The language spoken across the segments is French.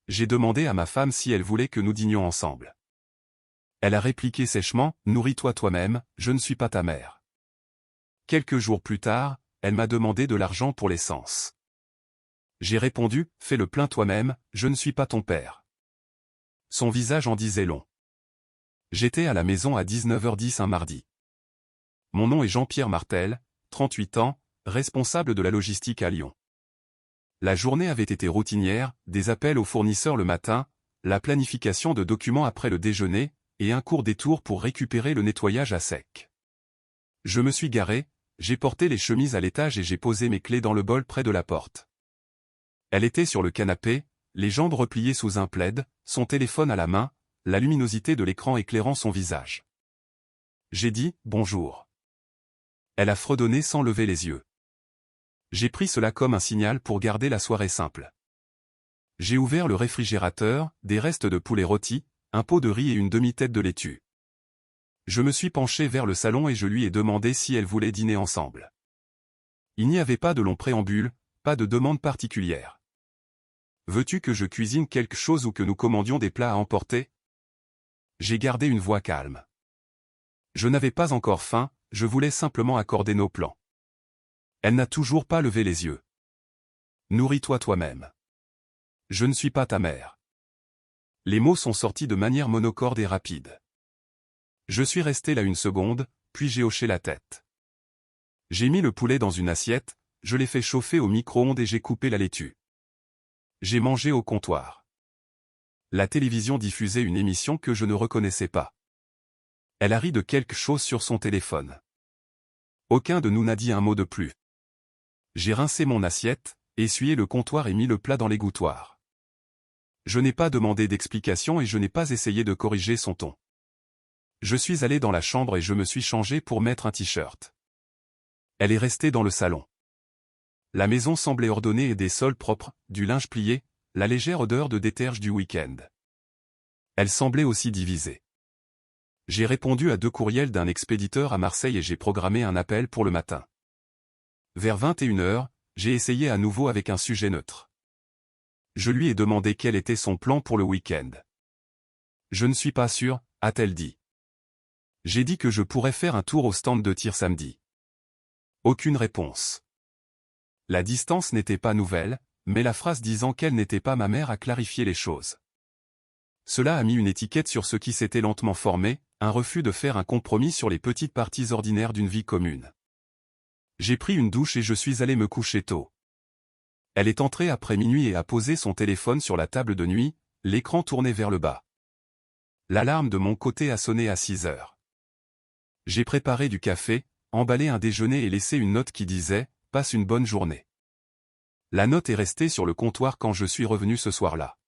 J'ai demandé à ma femme si elle voulait que nous dînions ensemble. Elle a répliqué sèchement, « Nourris-toi toi-même, je ne suis pas ta mère. » Quelques jours plus tard, elle m'a demandé de l'argent pour l'essence. J'ai répondu, « Fais le plein toi-même, je ne suis pas ton père. » Son visage en disait long. J'étais à la maison à 19h10 un mardi. Mon nom est Jean-Pierre Martel, 38 ans, responsable de la logistique à Lyon. La journée avait été routinière, des appels aux fournisseurs le matin, la planification de documents après le déjeuner, et un court détour pour récupérer le nettoyage à sec. Je me suis garé, j'ai porté les chemises à l'étage et j'ai posé mes clés dans le bol près de la porte. Elle était sur le canapé, les jambes repliées sous un plaid, son téléphone à la main, la luminosité de l'écran éclairant son visage. J'ai dit « Bonjour ». Elle a fredonné sans lever les yeux. J'ai pris cela comme un signal pour garder la soirée simple. J'ai ouvert le réfrigérateur, des restes de poulet rôti, un pot de riz et une demi-tête de laitue. Je me suis penché vers le salon et je lui ai demandé si elle voulait dîner ensemble. Il n'y avait pas de long préambule, pas de demande particulière. « Veux-tu que je cuisine quelque chose ou que nous commandions des plats à emporter ?» J'ai gardé une voix calme. Je n'avais pas encore faim, je voulais simplement accorder nos plans. Elle n'a toujours pas levé les yeux. « Nourris-toi toi-même. Je ne suis pas ta mère. » Les mots sont sortis de manière monocorde et rapide. Je suis resté là une seconde, puis j'ai hoché la tête. J'ai mis le poulet dans une assiette, je l'ai fait chauffer au micro-ondes et j'ai coupé la laitue. J'ai mangé au comptoir. La télévision diffusait une émission que je ne reconnaissais pas. Elle a ri de quelque chose sur son téléphone. Aucun de nous n'a dit un mot de plus. J'ai rincé mon assiette, essuyé le comptoir et mis le plat dans l'égouttoir. Je n'ai pas demandé d'explication et je n'ai pas essayé de corriger son ton. Je suis allé dans la chambre et je me suis changé pour mettre un t-shirt. Elle est restée dans le salon. La maison semblait ordonnée et des sols propres, du linge plié, la légère odeur de déterge du week-end. Elle semblait aussi divisée. J'ai répondu à 2 courriels d'un expéditeur à Marseille et j'ai programmé un appel pour le matin. Vers 21h, j'ai essayé à nouveau avec un sujet neutre. Je lui ai demandé quel était son plan pour le week-end. « Je ne suis pas sûr », a-t-elle dit. J'ai dit que je pourrais faire un tour au stand de tir samedi. Aucune réponse. La distance n'était pas nouvelle, mais la phrase disant qu'elle n'était pas ma mère a clarifié les choses. Cela a mis une étiquette sur ce qui s'était lentement formé, un refus de faire un compromis sur les petites parties ordinaires d'une vie commune. J'ai pris une douche et je suis allé me coucher tôt. Elle est entrée après minuit et a posé son téléphone sur la table de nuit, l'écran tourné vers le bas. L'alarme de mon côté a sonné à 6 heures. J'ai préparé du café, emballé un déjeuner et laissé une note qui disait « Passe une bonne journée ». La note est restée sur le comptoir quand je suis revenu ce soir-là.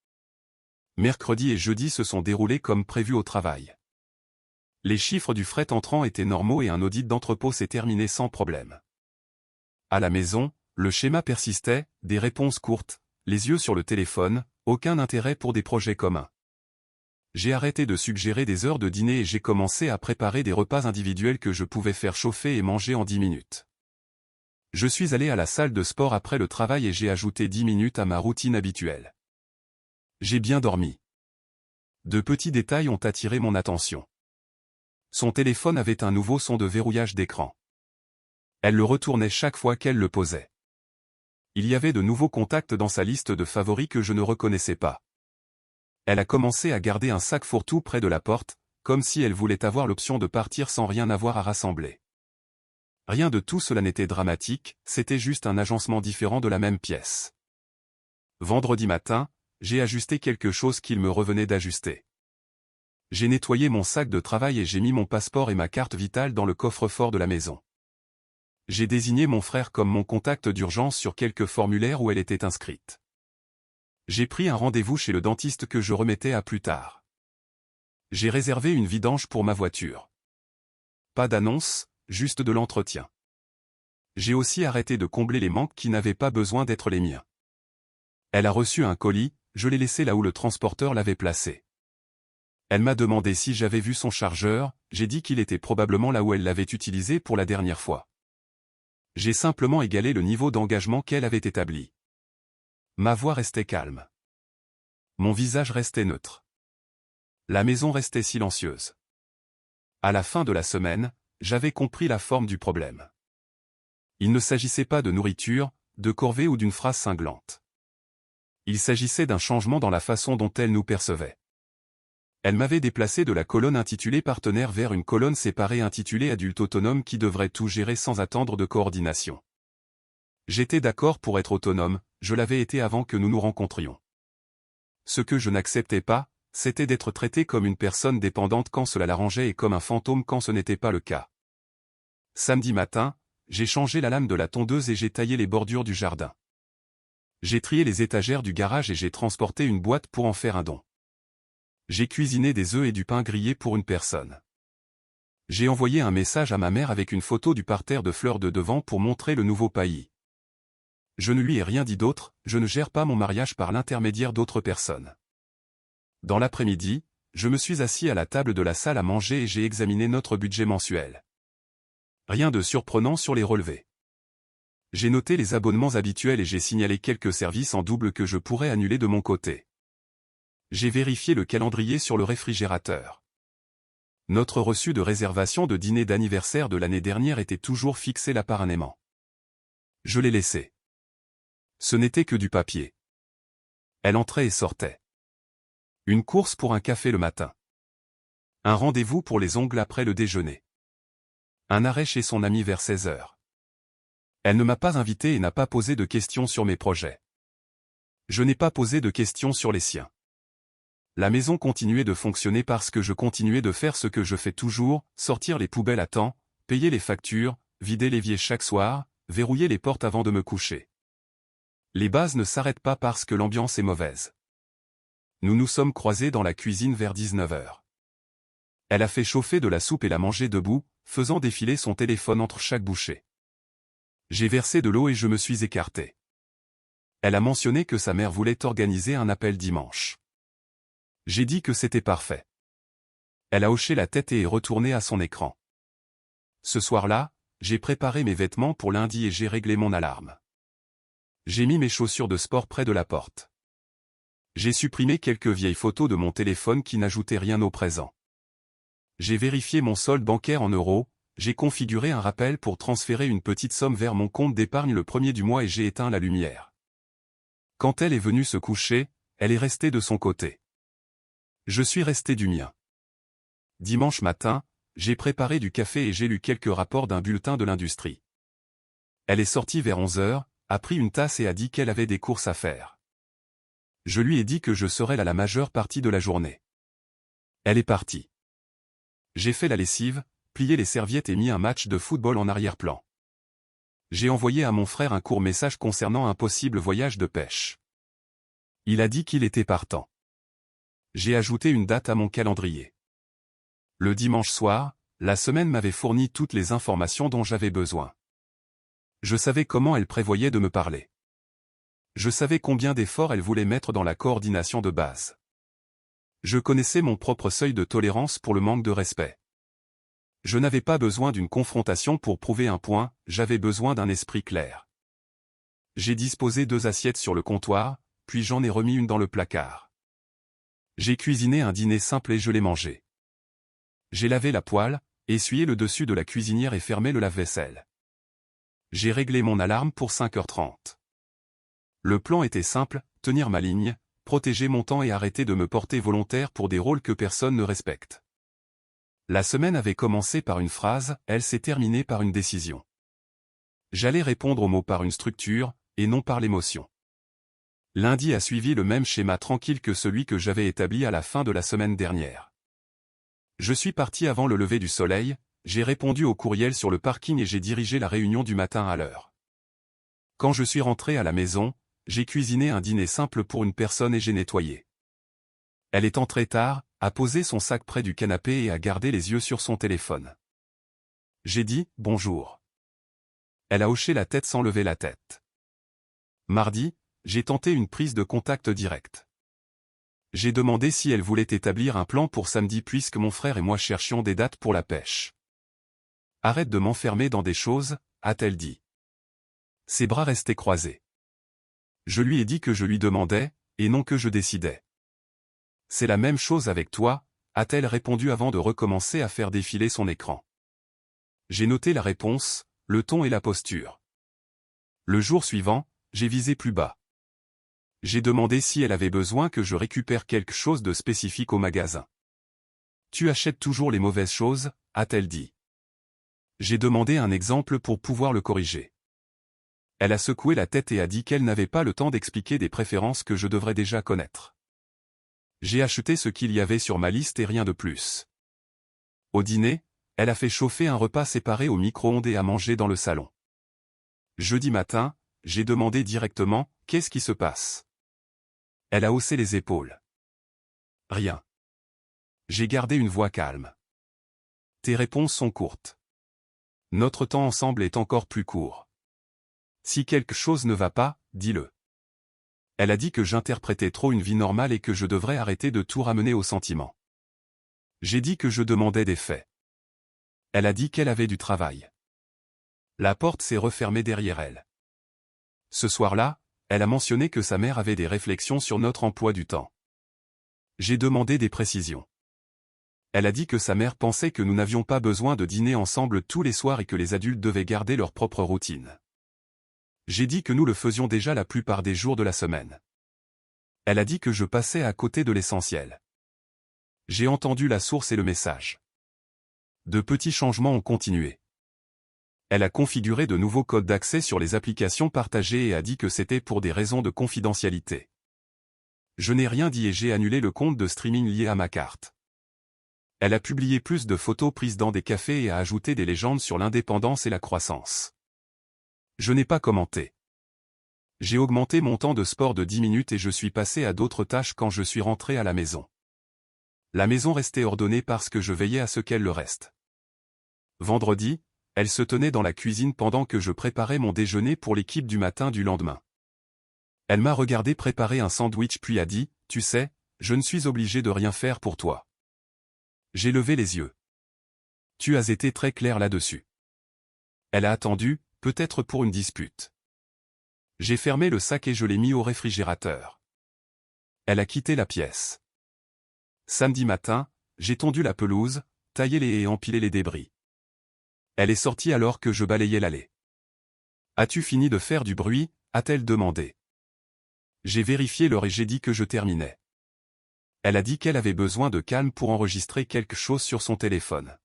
Mercredi et jeudi se sont déroulés comme prévu au travail. Les chiffres du fret entrant étaient normaux et un audit d'entrepôt s'est terminé sans problème. À la maison, le schéma persistait, des réponses courtes, les yeux sur le téléphone, aucun intérêt pour des projets communs. J'ai arrêté de suggérer des heures de dîner et j'ai commencé à préparer des repas individuels que je pouvais faire chauffer et manger en 10 minutes. Je suis allé à la salle de sport après le travail et j'ai ajouté 10 minutes à ma routine habituelle. J'ai bien dormi. De petits détails ont attiré mon attention. Son téléphone avait un nouveau son de verrouillage d'écran. Elle le retournait chaque fois qu'elle le posait. Il y avait de nouveaux contacts dans sa liste de favoris que je ne reconnaissais pas. Elle a commencé à garder un sac fourre-tout près de la porte, comme si elle voulait avoir l'option de partir sans rien avoir à rassembler. Rien de tout cela n'était dramatique, c'était juste un agencement différent de la même pièce. Vendredi matin, j'ai ajusté quelque chose qu'il me revenait d'ajuster. J'ai nettoyé mon sac de travail et j'ai mis mon passeport et ma carte vitale dans le coffre-fort de la maison. J'ai désigné mon frère comme mon contact d'urgence sur quelques formulaires où elle était inscrite. J'ai pris un rendez-vous chez le dentiste que je remettais à plus tard. J'ai réservé une vidange pour ma voiture. Pas d'annonce, juste de l'entretien. J'ai aussi arrêté de combler les manques qui n'avaient pas besoin d'être les miens. Elle a reçu un colis, je l'ai laissé là où le transporteur l'avait placé. Elle m'a demandé si j'avais vu son chargeur, j'ai dit qu'il était probablement là où elle l'avait utilisé pour la dernière fois. J'ai simplement égalé le niveau d'engagement qu'elle avait établi. Ma voix restait calme. Mon visage restait neutre. La maison restait silencieuse. À la fin de la semaine, j'avais compris la forme du problème. Il ne s'agissait pas de nourriture, de corvée ou d'une phrase cinglante. Il s'agissait d'un changement dans la façon dont elle nous percevait. Elle m'avait déplacé de la colonne intitulée partenaire vers une colonne séparée intitulée adulte autonome qui devrait tout gérer sans attendre de coordination. J'étais d'accord pour être autonome, je l'avais été avant que nous nous rencontrions. Ce que je n'acceptais pas, c'était d'être traité comme une personne dépendante quand cela l'arrangeait et comme un fantôme quand ce n'était pas le cas. Samedi matin, j'ai changé la lame de la tondeuse et j'ai taillé les bordures du jardin. J'ai trié les étagères du garage et j'ai transporté une boîte pour en faire un don. J'ai cuisiné des œufs et du pain grillé pour une personne. J'ai envoyé un message à ma mère avec une photo du parterre de fleurs de devant pour montrer le nouveau pays. Je ne lui ai rien dit d'autre, je ne gère pas mon mariage par l'intermédiaire d'autres personnes. Dans l'après-midi, je me suis assis à la table de la salle à manger et j'ai examiné notre budget mensuel. Rien de surprenant sur les relevés. J'ai noté les abonnements habituels et j'ai signalé quelques services en double que je pourrais annuler de mon côté. J'ai vérifié le calendrier sur le réfrigérateur. Notre reçu de réservation de dîner d'anniversaire de l'année dernière était toujours fixé là par un aimant. Je l'ai laissé. Ce n'était que du papier. Elle entrait et sortait. Une course pour un café le matin. Un rendez-vous pour les ongles après le déjeuner. Un arrêt chez son ami vers 16 heures. Elle ne m'a pas invité et n'a pas posé de questions sur mes projets. Je n'ai pas posé de questions sur les siens. La maison continuait de fonctionner parce que je continuais de faire ce que je fais toujours, sortir les poubelles à temps, payer les factures, vider l'évier chaque soir, verrouiller les portes avant de me coucher. Les bases ne s'arrêtent pas parce que l'ambiance est mauvaise. Nous nous sommes croisés dans la cuisine vers 19 heures. Elle a fait chauffer de la soupe et l'a mangée debout, faisant défiler son téléphone entre chaque bouchée. J'ai versé de l'eau et je me suis écarté. Elle a mentionné que sa mère voulait organiser un appel dimanche. J'ai dit que c'était parfait. Elle a hoché la tête et est retournée à son écran. Ce soir-là, j'ai préparé mes vêtements pour lundi et j'ai réglé mon alarme. J'ai mis mes chaussures de sport près de la porte. J'ai supprimé quelques vieilles photos de mon téléphone qui n'ajoutaient rien au présent. J'ai vérifié mon solde bancaire en euros, j'ai configuré un rappel pour transférer une petite somme vers mon compte d'épargne le 1er du mois et j'ai éteint la lumière. Quand elle est venue se coucher, elle est restée de son côté. Je suis resté du mien. Dimanche matin, j'ai préparé du café et j'ai lu quelques rapports d'un bulletin de l'industrie. Elle est sortie vers 11 heures, a pris une tasse et a dit qu'elle avait des courses à faire. Je lui ai dit que je serais là la majeure partie de la journée. Elle est partie. J'ai fait la lessive, plié les serviettes et mis un match de football en arrière-plan. J'ai envoyé à mon frère un court message concernant un possible voyage de pêche. Il a dit qu'il était partant. J'ai ajouté une date à mon calendrier. Le dimanche soir, la semaine m'avait fourni toutes les informations dont j'avais besoin. Je savais comment elle prévoyait de me parler. Je savais combien d'efforts elle voulait mettre dans la coordination de base. Je connaissais mon propre seuil de tolérance pour le manque de respect. Je n'avais pas besoin d'une confrontation pour prouver un point, j'avais besoin d'un esprit clair. J'ai disposé 2 assiettes sur le comptoir, puis j'en ai remis une dans le placard. J'ai cuisiné un dîner simple et je l'ai mangé. J'ai lavé la poêle, essuyé le dessus de la cuisinière et fermé le lave-vaisselle. J'ai réglé mon alarme pour 5h30. Le plan était simple, tenir ma ligne, protéger mon temps et arrêter de me porter volontaire pour des rôles que personne ne respecte. La semaine avait commencé par une phrase, elle s'est terminée par une décision. J'allais répondre aux mots par une structure, et non par l'émotion. Lundi a suivi le même schéma tranquille que celui que j'avais établi à la fin de la semaine dernière. Je suis parti avant le lever du soleil, j'ai répondu au courriel sur le parking et j'ai dirigé la réunion du matin à l'heure. Quand je suis rentré à la maison, j'ai cuisiné un dîner simple pour une personne et j'ai nettoyé. Elle est entrée tard, a posé son sac près du canapé et a gardé les yeux sur son téléphone. J'ai dit « bonjour ». Elle a hoché la tête sans lever la tête. Mardi, j'ai tenté une prise de contact directe. J'ai demandé si elle voulait établir un plan pour samedi puisque mon frère et moi cherchions des dates pour la pêche. « Arrête de m'enfermer dans des choses », a-t-elle dit. Ses bras restaient croisés. Je lui ai dit que je lui demandais, et non que je décidais. C'est la même chose avec toi, a-t-elle répondu avant de recommencer à faire défiler son écran. J'ai noté la réponse, le ton et la posture. Le jour suivant, j'ai visé plus bas. J'ai demandé si elle avait besoin que je récupère quelque chose de spécifique au magasin. Tu achètes toujours les mauvaises choses, a-t-elle dit. J'ai demandé un exemple pour pouvoir le corriger. Elle a secoué la tête et a dit qu'elle n'avait pas le temps d'expliquer des préférences que je devrais déjà connaître. J'ai acheté ce qu'il y avait sur ma liste et rien de plus. Au dîner, elle a fait chauffer un repas séparé au micro-ondes et à manger dans le salon. Jeudi matin, j'ai demandé directement « Qu'est-ce qui se passe ?» Elle a haussé les épaules. Rien. J'ai gardé une voix calme. Tes réponses sont courtes. Notre temps ensemble est encore plus court. Si quelque chose ne va pas, dis-le. Elle a dit que j'interprétais trop une vie normale et que je devrais arrêter de tout ramener au sentiment. J'ai dit que je demandais des faits. Elle a dit qu'elle avait du travail. La porte s'est refermée derrière elle. Ce soir-là, elle a mentionné que sa mère avait des réflexions sur notre emploi du temps. J'ai demandé des précisions. Elle a dit que sa mère pensait que nous n'avions pas besoin de dîner ensemble tous les soirs et que les adultes devaient garder leur propre routine. J'ai dit que nous le faisions déjà la plupart des jours de la semaine. Elle a dit que je passais à côté de l'essentiel. J'ai entendu la source et le message. De petits changements ont continué. Elle a configuré de nouveaux codes d'accès sur les applications partagées et a dit que c'était pour des raisons de confidentialité. Je n'ai rien dit et j'ai annulé le compte de streaming lié à ma carte. Elle a publié plus de photos prises dans des cafés et a ajouté des légendes sur l'indépendance et la croissance. Je n'ai pas commenté. J'ai augmenté mon temps de sport de 10 minutes et je suis passé à d'autres tâches quand je suis rentré à la maison. La maison restait ordonnée parce que je veillais à ce qu'elle le reste. Vendredi, elle se tenait dans la cuisine pendant que je préparais mon déjeuner pour l'équipe du matin du lendemain. Elle m'a regardé préparer un sandwich puis a dit, « Tu sais, je ne suis obligé de rien faire pour toi. » J'ai levé les yeux. Tu as été très clair là-dessus. Elle a attendu, peut-être pour une dispute. J'ai fermé le sac et je l'ai mis au réfrigérateur. Elle a quitté la pièce. Samedi matin, j'ai tondu la pelouse, taillé les haies et empilé les débris. Elle est sortie alors que je balayais l'allée. « As-tu fini de faire du bruit ?» a-t-elle demandé. J'ai vérifié l'heure et j'ai dit que je terminais. Elle a dit qu'elle avait besoin de calme pour enregistrer quelque chose sur son téléphone.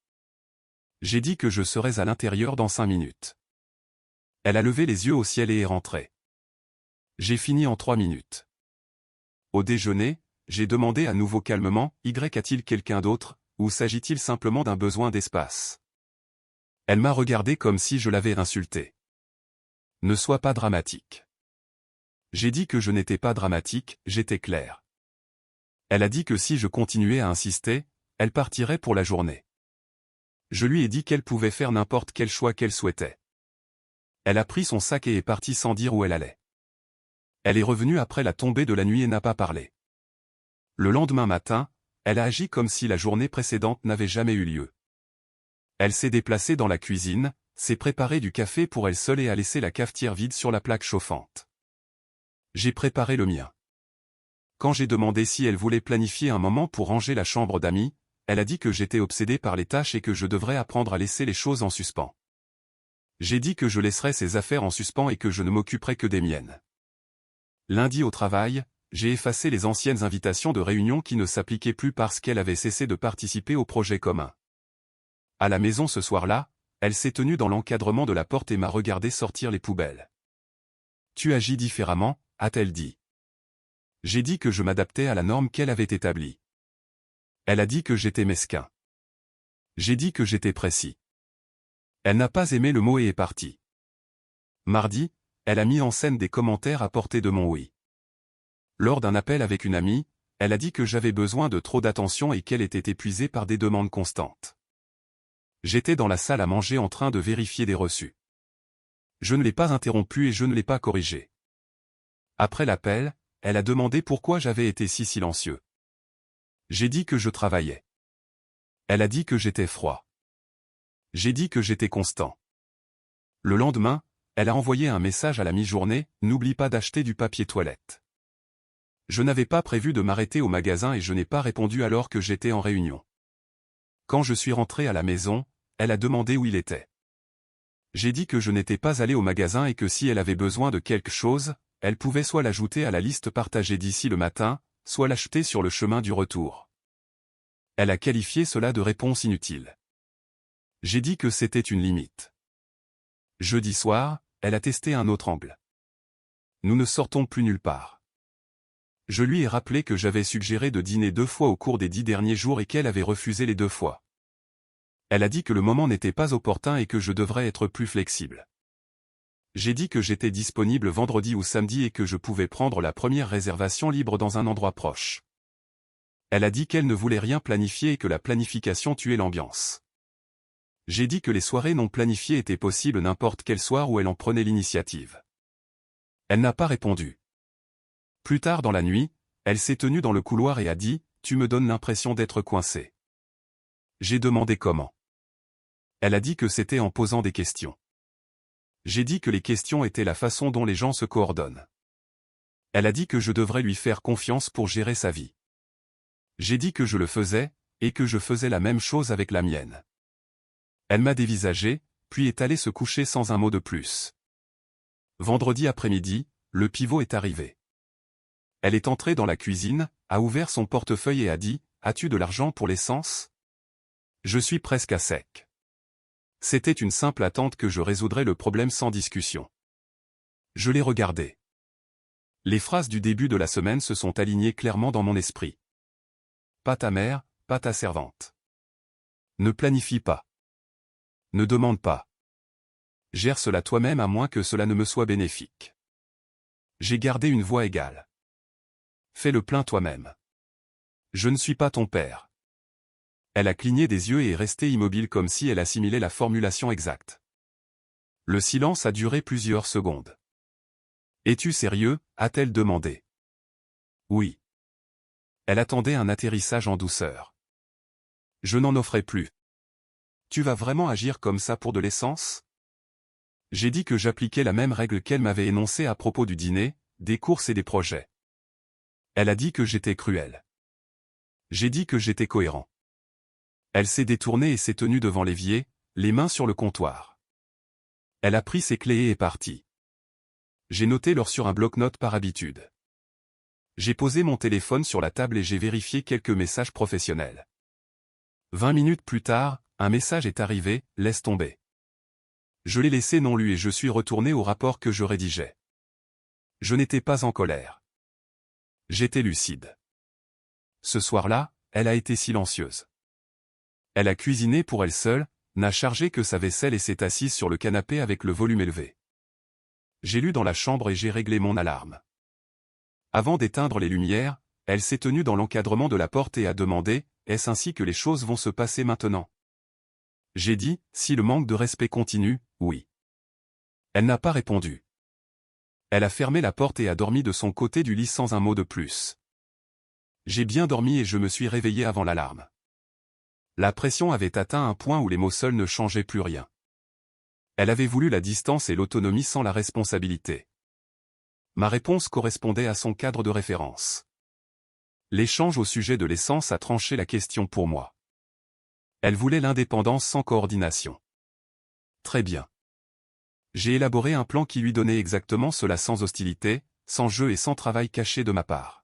J'ai dit que je serais à l'intérieur dans 5 minutes. Elle a levé les yeux au ciel et est rentrée. J'ai fini en 3 minutes. Au déjeuner, j'ai demandé à nouveau calmement, « Y a-t-il quelqu'un d'autre, ou s'agit-il simplement d'un besoin d'espace ?» Elle m'a regardé comme si je l'avais insultée. « Ne sois pas dramatique. » J'ai dit que je n'étais pas dramatique, j'étais clair. Elle a dit que si je continuais à insister, elle partirait pour la journée. Je lui ai dit qu'elle pouvait faire n'importe quel choix qu'elle souhaitait. Elle a pris son sac et est partie sans dire où elle allait. Elle est revenue après la tombée de la nuit et n'a pas parlé. Le lendemain matin, elle a agi comme si la journée précédente n'avait jamais eu lieu. Elle s'est déplacée dans la cuisine, s'est préparée du café pour elle seule et a laissé la cafetière vide sur la plaque chauffante. J'ai préparé le mien. Quand j'ai demandé si elle voulait planifier un moment pour ranger la chambre d'amis, elle a dit que j'étais obsédé par les tâches et que je devrais apprendre à laisser les choses en suspens. J'ai dit que je laisserais ses affaires en suspens et que je ne m'occuperais que des miennes. Lundi au travail, j'ai effacé les anciennes invitations de réunion qui ne s'appliquaient plus parce qu'elle avait cessé de participer au projet commun. À la maison ce soir-là, elle s'est tenue dans l'encadrement de la porte et m'a regardé sortir les poubelles. « Tu agis différemment » a-t-elle dit. J'ai dit que je m'adaptais à la norme qu'elle avait établie. Elle a dit que j'étais mesquin. J'ai dit que j'étais précis. Elle n'a pas aimé le mot et est partie. Mardi, elle a mis en scène des commentaires à portée de mon oui. Lors d'un appel avec une amie, elle a dit que j'avais besoin de trop d'attention et qu'elle était épuisée par des demandes constantes. J'étais dans la salle à manger en train de vérifier des reçus. Je ne l'ai pas interrompue et je ne l'ai pas corrigée. Après l'appel, elle a demandé pourquoi j'avais été si silencieux. J'ai dit que je travaillais. Elle a dit que j'étais froid. J'ai dit que j'étais constant. Le lendemain, elle a envoyé un message à la mi-journée, « N'oublie pas d'acheter du papier toilette. » Je n'avais pas prévu de m'arrêter au magasin et je n'ai pas répondu alors que j'étais en réunion. Quand je suis rentré à la maison, elle a demandé où il était. J'ai dit que je n'étais pas allé au magasin et que si elle avait besoin de quelque chose, elle pouvait soit l'ajouter à la liste partagée d'ici le matin, soit l'acheter sur le chemin du retour. Elle a qualifié cela de réponse inutile. J'ai dit que c'était une limite. Jeudi soir, elle a testé un autre angle. Nous ne sortons plus nulle part. Je lui ai rappelé que j'avais suggéré de dîner 2 fois au cours des 10 derniers jours et qu'elle avait refusé les 2 fois. Elle a dit que le moment n'était pas opportun et que je devrais être plus flexible. J'ai dit que j'étais disponible vendredi ou samedi et que je pouvais prendre la première réservation libre dans un endroit proche. Elle a dit qu'elle ne voulait rien planifier et que la planification tuait l'ambiance. J'ai dit que les soirées non planifiées étaient possibles n'importe quel soir où elle en prenait l'initiative. Elle n'a pas répondu. Plus tard dans la nuit, elle s'est tenue dans le couloir et a dit « Tu me donnes l'impression d'être coincé ». J'ai demandé comment. Elle a dit que c'était en posant des questions. J'ai dit que les questions étaient la façon dont les gens se coordonnent. Elle a dit que je devrais lui faire confiance pour gérer sa vie. J'ai dit que je le faisais, et que je faisais la même chose avec la mienne. Elle m'a dévisagé, puis est allée se coucher sans un mot de plus. Vendredi après-midi, le pivot est arrivé. Elle est entrée dans la cuisine, a ouvert son portefeuille et a dit « As-tu de l'argent pour l'essence ?» Je suis presque à sec. C'était une simple attente que je résoudrais le problème sans discussion. Je l'ai regardée. Les phrases du début de la semaine se sont alignées clairement dans mon esprit. Pas ta mère, pas ta servante. Ne planifie pas. Ne demande pas. Gère cela toi-même à moins que cela ne me soit bénéfique. J'ai gardé une voix égale. Fais le plein toi-même. Je ne suis pas ton père. Elle a cligné des yeux et est restée immobile comme si elle assimilait la formulation exacte. Le silence a duré plusieurs secondes. Es-tu sérieux, a-t-elle demandé. Oui. Elle attendait un atterrissage en douceur. Je n'en offrais plus. Tu vas vraiment agir comme ça pour de l'essence ? J'ai dit que j'appliquais la même règle qu'elle m'avait énoncée à propos du dîner, des courses et des projets. Elle a dit que j'étais cruel. J'ai dit que j'étais cohérent. Elle s'est détournée et s'est tenue devant l'évier, les mains sur le comptoir. Elle a pris ses clés et est partie. J'ai noté l'heure sur un bloc-notes par habitude. J'ai posé mon téléphone sur la table et j'ai vérifié quelques messages professionnels. 20 minutes plus tard, un message est arrivé, laisse tomber. Je l'ai laissé non lu et je suis retourné au rapport que je rédigeais. Je n'étais pas en colère. J'étais lucide. Ce soir-là, elle a été silencieuse. Elle a cuisiné pour elle seule, n'a chargé que sa vaisselle et s'est assise sur le canapé avec le volume élevé. J'ai lu dans la chambre et j'ai réglé mon alarme. Avant d'éteindre les lumières, elle s'est tenue dans l'encadrement de la porte et a demandé « Est-ce ainsi que les choses vont se passer maintenant ?» J'ai dit « Si le manque de respect continue, oui. » Elle n'a pas répondu. Elle a fermé la porte et a dormi de son côté du lit sans un mot de plus. J'ai bien dormi et je me suis réveillé avant l'alarme. La pression avait atteint un point où les mots seuls ne changeaient plus rien. Elle avait voulu la distance et l'autonomie sans la responsabilité. Ma réponse correspondait à son cadre de référence. L'échange au sujet de l'essence a tranché la question pour moi. Elle voulait l'indépendance sans coordination. Très bien. J'ai élaboré un plan qui lui donnait exactement cela sans hostilité, sans jeu et sans travail caché de ma part.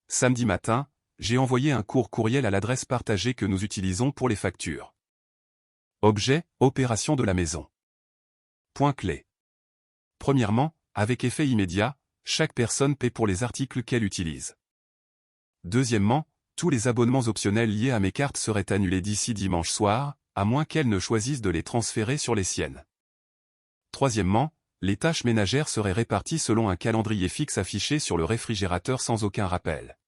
Samedi matin, j'ai envoyé un court courriel à l'adresse partagée que nous utilisons pour les factures. Objet, opération de la maison. Point clé. Premièrement, avec effet immédiat, chaque personne paie pour les articles qu'elle utilise. Deuxièmement, tous les abonnements optionnels liés à mes cartes seraient annulés d'ici dimanche soir, à moins qu'elle ne choisisse de les transférer sur les siennes. Troisièmement, les tâches ménagères seraient réparties selon un calendrier fixe affiché sur le réfrigérateur sans aucun rappel.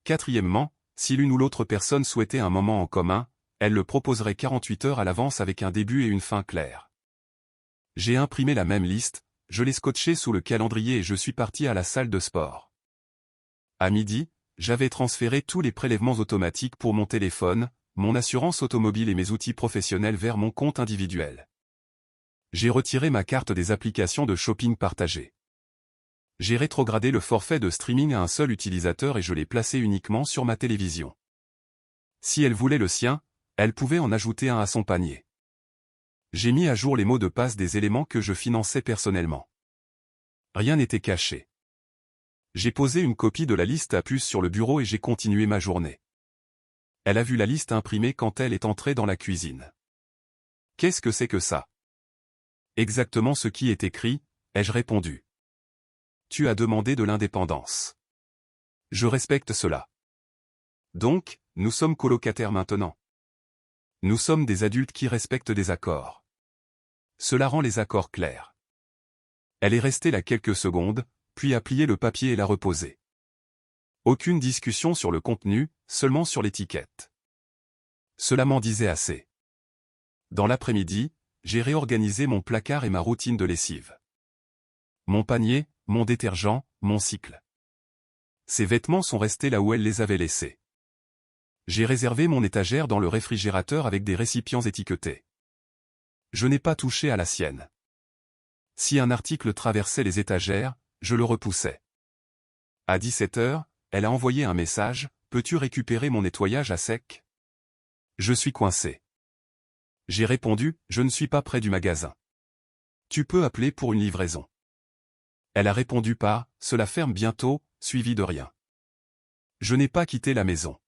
Quatrièmement, si l'une ou l'autre personne souhaitait un moment en commun, elle le proposerait 48 heures à l'avance avec un début et une fin clairs. J'ai imprimé la même liste, je l'ai scotché sous le calendrier et je suis parti à la salle de sport. À midi, j'avais transféré tous les prélèvements automatiques pour mon téléphone, mon assurance automobile et mes outils professionnels vers mon compte individuel. J'ai retiré ma carte des applications de shopping partagées. J'ai rétrogradé le forfait de streaming à un seul utilisateur et je l'ai placé uniquement sur ma télévision. Si elle voulait le sien, elle pouvait en ajouter un à son panier. J'ai mis à jour les mots de passe des éléments que je finançais personnellement. Rien n'était caché. J'ai posé une copie de la liste à puces sur le bureau et j'ai continué ma journée. Elle a vu la liste imprimée quand elle est entrée dans la cuisine. Qu'est-ce que c'est que ça? Exactement ce qui est écrit, ai-je répondu. Tu as demandé de l'indépendance. Je respecte cela. Donc, nous sommes colocataires maintenant. Nous sommes des adultes qui respectent des accords. Cela rend les accords clairs. Elle est restée là quelques secondes, puis a plié le papier et l'a reposé. Aucune discussion sur le contenu, seulement sur l'étiquette. Cela m'en disait assez. Dans l'après-midi, j'ai réorganisé mon placard et ma routine de lessive. Mon panier, mon détergent, mon cycle. Ses vêtements sont restés là où elle les avait laissés. J'ai réservé mon étagère dans le réfrigérateur avec des récipients étiquetés. Je n'ai pas touché à la sienne. Si un article traversait les étagères, je le repoussais. À 17 h, elle a envoyé un message, « Peux-tu récupérer mon nettoyage à sec ?» Je suis coincé. J'ai répondu, « Je ne suis pas près du magasin. Tu peux appeler pour une livraison. » Elle a répondu par, « Cela ferme bientôt », suivi de rien. Je n'ai pas quitté la maison.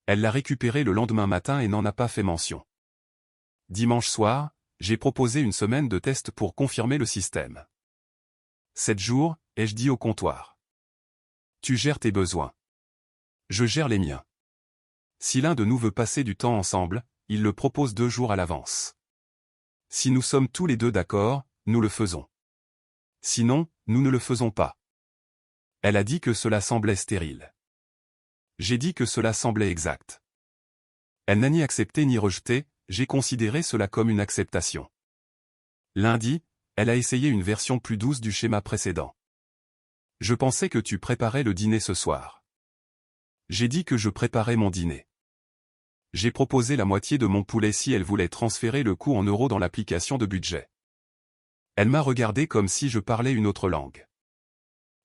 Elle l'a récupéré le lendemain matin et n'en a pas fait mention. Dimanche soir, j'ai proposé une semaine de test pour confirmer le système. 7 jours, ai-je dit au comptoir. Tu gères tes besoins. Je gère les miens. Si l'un de nous veut passer du temps ensemble, il le propose 2 jours à l'avance. Si nous sommes tous les deux d'accord, nous le faisons. Sinon, nous ne le faisons pas. Elle a dit que cela semblait stérile. J'ai dit que cela semblait exact. Elle n'a ni accepté ni rejeté, j'ai considéré cela comme une acceptation. Lundi, elle a essayé une version plus douce du schéma précédent. Je pensais que tu préparais le dîner ce soir. J'ai dit que je préparais mon dîner. J'ai proposé la moitié de mon poulet si elle voulait transférer le coût en euros dans l'application de budget. Elle m'a regardé comme si je parlais une autre langue.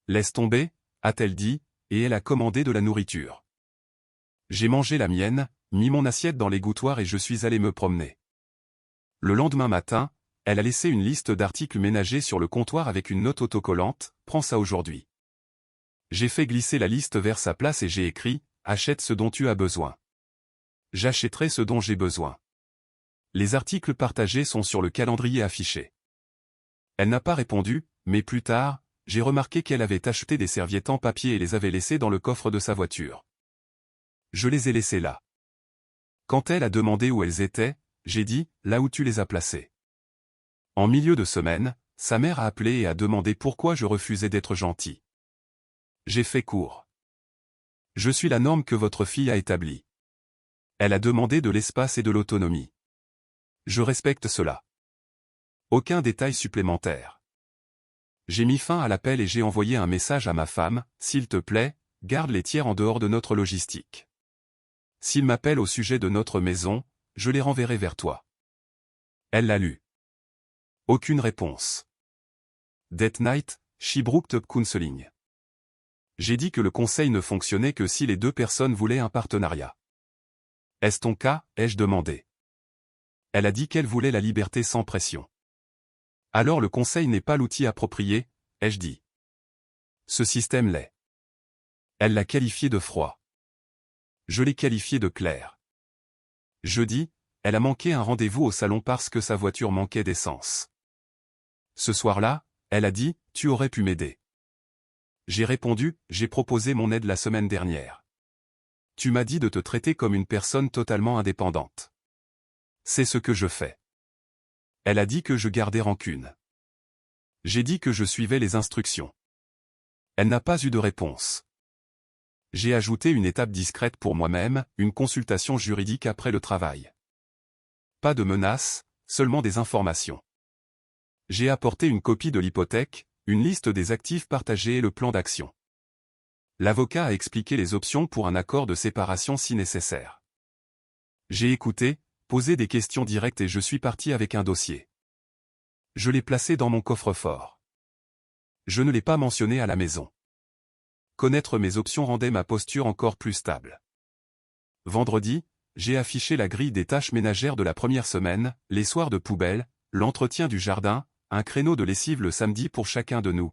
Laisse tomber, a-t-elle dit, et elle a commandé de la nourriture. J'ai mangé la mienne, mis mon assiette dans l'égouttoir et je suis allé me promener. Le lendemain matin, elle a laissé une liste d'articles ménagers sur le comptoir avec une note autocollante, « Prends ça aujourd'hui ». J'ai fait glisser la liste vers sa place et j'ai écrit, « Achète ce dont tu as besoin. » J'achèterai ce dont j'ai besoin. Les articles partagés sont sur le calendrier affiché. Elle n'a pas répondu, mais plus tard, j'ai remarqué qu'elle avait acheté des serviettes en papier et les avait laissées dans le coffre de sa voiture. Je les ai laissées là. Quand elle a demandé où elles étaient, j'ai dit, là où tu les as placées. En milieu de semaine, sa mère a appelé et a demandé pourquoi je refusais d'être gentil. J'ai fait court. Je suis la norme que votre fille a établie. Elle a demandé de l'espace et de l'autonomie. Je respecte cela. Aucun détail supplémentaire. J'ai mis fin à l'appel et j'ai envoyé un message à ma femme, « S'il te plaît, garde les tiers en dehors de notre logistique. S'il m'appelle au sujet de notre maison, je les renverrai vers toi. » Elle l'a lu. Aucune réponse. Date Night, Shibrook Counseling. J'ai dit que le conseil ne fonctionnait que si les 2 personnes voulaient un partenariat. Est-ce ton cas, ai-je demandé. Elle a dit qu'elle voulait la liberté sans pression. Alors le conseil n'est pas l'outil approprié, ai-je dit. Ce système l'est. Elle l'a qualifié de froid. Je l'ai qualifié de clair. Jeudi, elle a manqué un rendez-vous au salon parce que sa voiture manquait d'essence. Ce soir-là, elle a dit, « Tu aurais pu m'aider. » J'ai répondu, « J'ai proposé mon aide la semaine dernière. Tu m'as dit de te traiter comme une personne totalement indépendante. C'est ce que je fais. » Elle a dit que je gardais rancune. J'ai dit que je suivais les instructions. Elle n'a pas eu de réponse. J'ai ajouté une étape discrète pour moi-même, une consultation juridique après le travail. Pas de menaces, seulement des informations. J'ai apporté une copie de l'hypothèque, une liste des actifs partagés et le plan d'action. L'avocat a expliqué les options pour un accord de séparation si nécessaire. J'ai écouté, posé des questions directes et je suis parti avec un dossier. Je l'ai placé dans mon coffre-fort. Je ne l'ai pas mentionné à la maison. Connaître mes options rendait ma posture encore plus stable. Vendredi, j'ai affiché la grille des tâches ménagères de la première semaine, les soirs de poubelle, l'entretien du jardin, un créneau de lessive le samedi pour chacun de nous.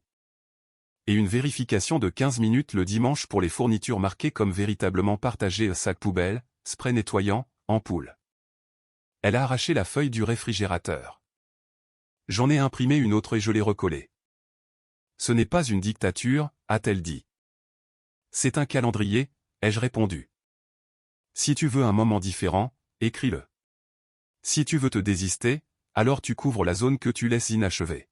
Et une vérification de 15 minutes le dimanche pour les fournitures marquées comme véritablement partagées, sac poubelle, spray nettoyant, ampoule. Elle a arraché la feuille du réfrigérateur. J'en ai imprimé une autre et je l'ai recollée. Ce n'est pas une dictature, a-t-elle dit. C'est un calendrier, ai-je répondu. Si tu veux un moment différent, écris-le. Si tu veux te désister, alors tu couvres la zone que tu laisses inachevée.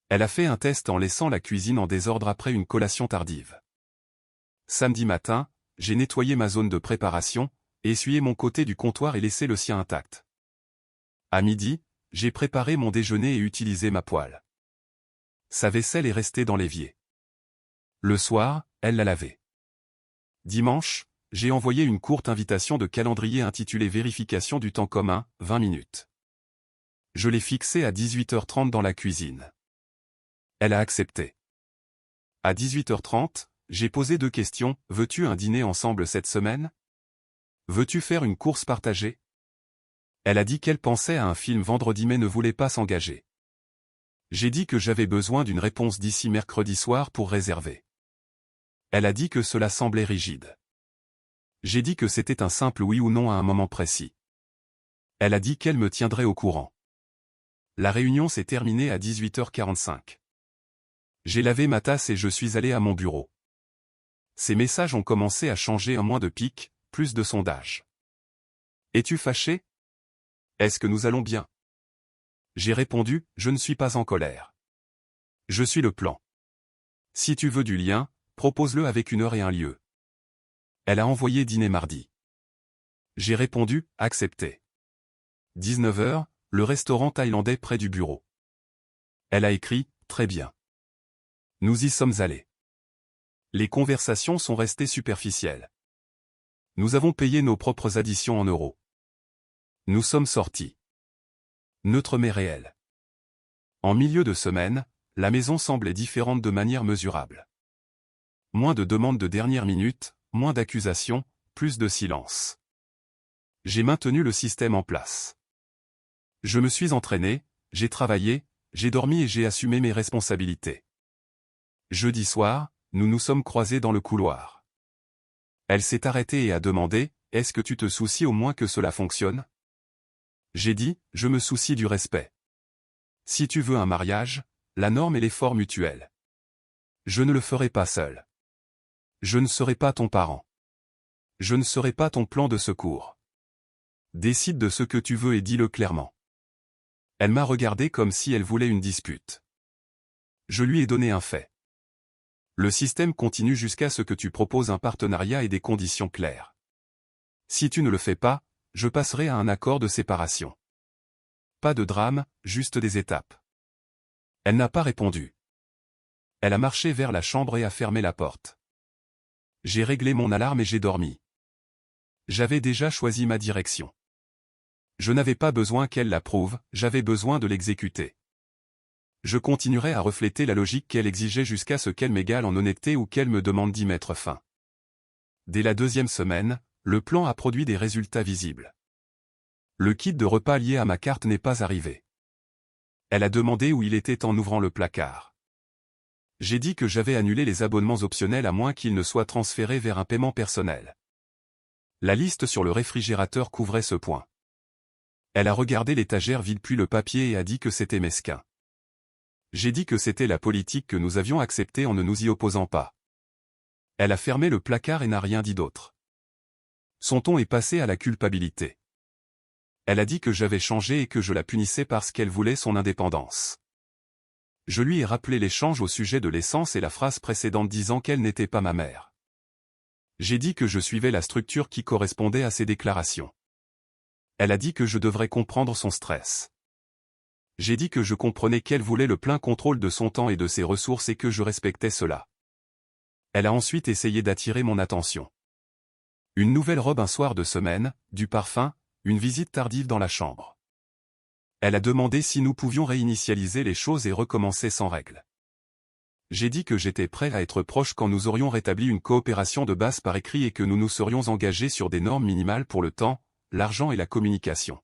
Elle a fait un test en laissant la cuisine en désordre après une collation tardive. Samedi matin, j'ai nettoyé ma zone de préparation, essuyé mon côté du comptoir et laissé le sien intact. À midi, j'ai préparé mon déjeuner et utilisé ma poêle. Sa vaisselle est restée dans l'évier. Le soir, elle l'a lavée. Dimanche, j'ai envoyé une courte invitation de calendrier intitulée Vérification du temps commun, 20 minutes. Je l'ai fixée à 18h30 dans la cuisine. Elle a accepté. À 18h30, j'ai posé 2 questions. Veux-tu un dîner ensemble cette semaine? Veux-tu faire une course partagée? Elle a dit qu'elle pensait à un film vendredi mais ne voulait pas s'engager. J'ai dit que j'avais besoin d'une réponse d'ici mercredi soir pour réserver. Elle a dit que cela semblait rigide. J'ai dit que c'était un simple oui ou non à un moment précis. Elle a dit qu'elle me tiendrait au courant. La réunion s'est terminée à 18h45. J'ai lavé ma tasse et je suis allé à mon bureau. Ces messages ont commencé à changer en moins de pics, plus de sondages. Es-tu fâché? Est-ce que nous allons bien? J'ai répondu, je ne suis pas en colère. Je suis le plan. Si tu veux du lien, propose-le avec une heure et un lieu. Elle a envoyé dîner mardi. J'ai répondu, accepté. 19h, le restaurant thaïlandais près du bureau. Elle a écrit, très bien. Nous y sommes allés. Les conversations sont restées superficielles. Nous avons payé nos propres additions en euros. Nous sommes sortis. Neutre mais réel. En milieu de semaine, la maison semblait différente de manière mesurable. Moins de demandes de dernière minute, moins d'accusations, plus de silence. J'ai maintenu le système en place. Je me suis entraîné, j'ai travaillé, j'ai dormi et j'ai assumé mes responsabilités. Jeudi soir, nous nous sommes croisés dans le couloir. Elle s'est arrêtée et a demandé, « Est-ce que tu te soucies au moins que cela fonctionne ?» J'ai dit, « Je me soucie du respect. Si tu veux un mariage, la norme est l'effort mutuel. Je ne le ferai pas seul. Je ne serai pas ton parent. Je ne serai pas ton plan de secours. Décide de ce que tu veux et dis-le clairement. » Elle m'a regardé comme si elle voulait une dispute. Je lui ai donné un fait. Le système continue jusqu'à ce que tu proposes un partenariat et des conditions claires. Si tu ne le fais pas, je passerai à un accord de séparation. Pas de drame, juste des étapes. Elle n'a pas répondu. Elle a marché vers la chambre et a fermé la porte. J'ai réglé mon alarme et j'ai dormi. J'avais déjà choisi ma direction. Je n'avais pas besoin qu'elle l'approuve, j'avais besoin de l'exécuter. Je continuerai à refléter la logique qu'elle exigeait jusqu'à ce qu'elle m'égale en honnêteté ou qu'elle me demande d'y mettre fin. Dès la 2e semaine, le plan a produit des résultats visibles. Le kit de repas lié à ma carte n'est pas arrivé. Elle a demandé où il était en ouvrant le placard. J'ai dit que j'avais annulé les abonnements optionnels à moins qu'ils ne soient transférés vers un paiement personnel. La liste sur le réfrigérateur couvrait ce point. Elle a regardé l'étagère vide puis le papier et a dit que c'était mesquin. J'ai dit que c'était la politique que nous avions acceptée en ne nous y opposant pas. Elle a fermé le placard et n'a rien dit d'autre. Son ton est passé à la culpabilité. Elle a dit que j'avais changé et que je la punissais parce qu'elle voulait son indépendance. Je lui ai rappelé l'échange au sujet de l'essence et la phrase précédente disant qu'elle n'était pas ma mère. J'ai dit que je suivais la structure qui correspondait à ses déclarations. Elle a dit que je devrais comprendre son stress. J'ai dit que je comprenais qu'elle voulait le plein contrôle de son temps et de ses ressources et que je respectais cela. Elle a ensuite essayé d'attirer mon attention. Une nouvelle robe un soir de semaine, du parfum, une visite tardive dans la chambre. Elle a demandé si nous pouvions réinitialiser les choses et recommencer sans règle. J'ai dit que j'étais prêt à être proche quand nous aurions rétabli une coopération de base par écrit et que nous nous serions engagés sur des normes minimales pour le temps, l'argent et la communication.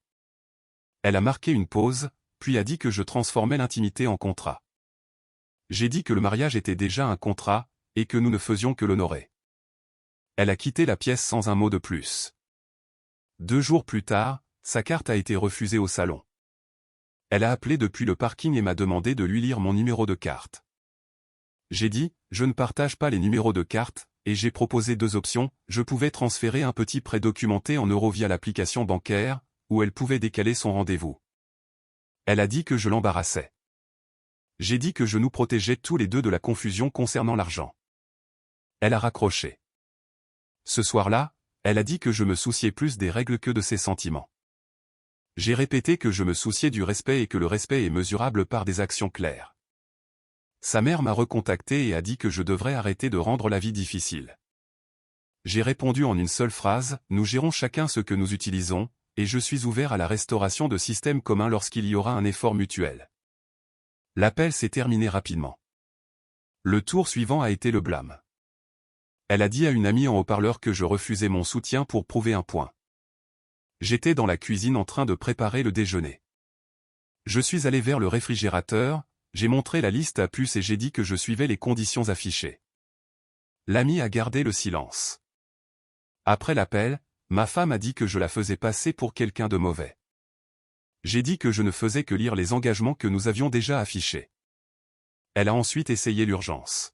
Elle a marqué une pause, puis a dit que je transformais l'intimité en contrat. J'ai dit que le mariage était déjà un contrat, et que nous ne faisions que l'honorer. Elle a quitté la pièce sans un mot de plus. 2 jours plus tard, sa carte a été refusée au salon. Elle a appelé depuis le parking et m'a demandé de lui lire mon numéro de carte. J'ai dit, je ne partage pas les numéros de carte, et j'ai proposé 2 options, je pouvais transférer un petit prêt documenté en euros via l'application bancaire, ou elle pouvait décaler son rendez-vous. Elle a dit que je l'embarrassais. J'ai dit que je nous protégeais tous les deux de la confusion concernant l'argent. Elle a raccroché. Ce soir-là, elle a dit que je me souciais plus des règles que de ses sentiments. J'ai répété que je me souciais du respect et que le respect est mesurable par des actions claires. Sa mère m'a recontacté et a dit que je devrais arrêter de rendre la vie difficile. J'ai répondu en une seule phrase, nous gérons chacun ce que nous utilisons, et je suis ouvert à la restauration de systèmes communs lorsqu'il y aura un effort mutuel. L'appel s'est terminé rapidement. Le tour suivant a été le blâme. Elle a dit à une amie en haut-parleur que je refusais mon soutien pour prouver un point. J'étais dans la cuisine en train de préparer le déjeuner. Je suis allé vers le réfrigérateur, j'ai montré la liste à puces et j'ai dit que je suivais les conditions affichées. L'ami a gardé le silence. Après l'appel, ma femme a dit que je la faisais passer pour quelqu'un de mauvais. J'ai dit que je ne faisais que lire les engagements que nous avions déjà affichés. Elle a ensuite essayé l'urgence.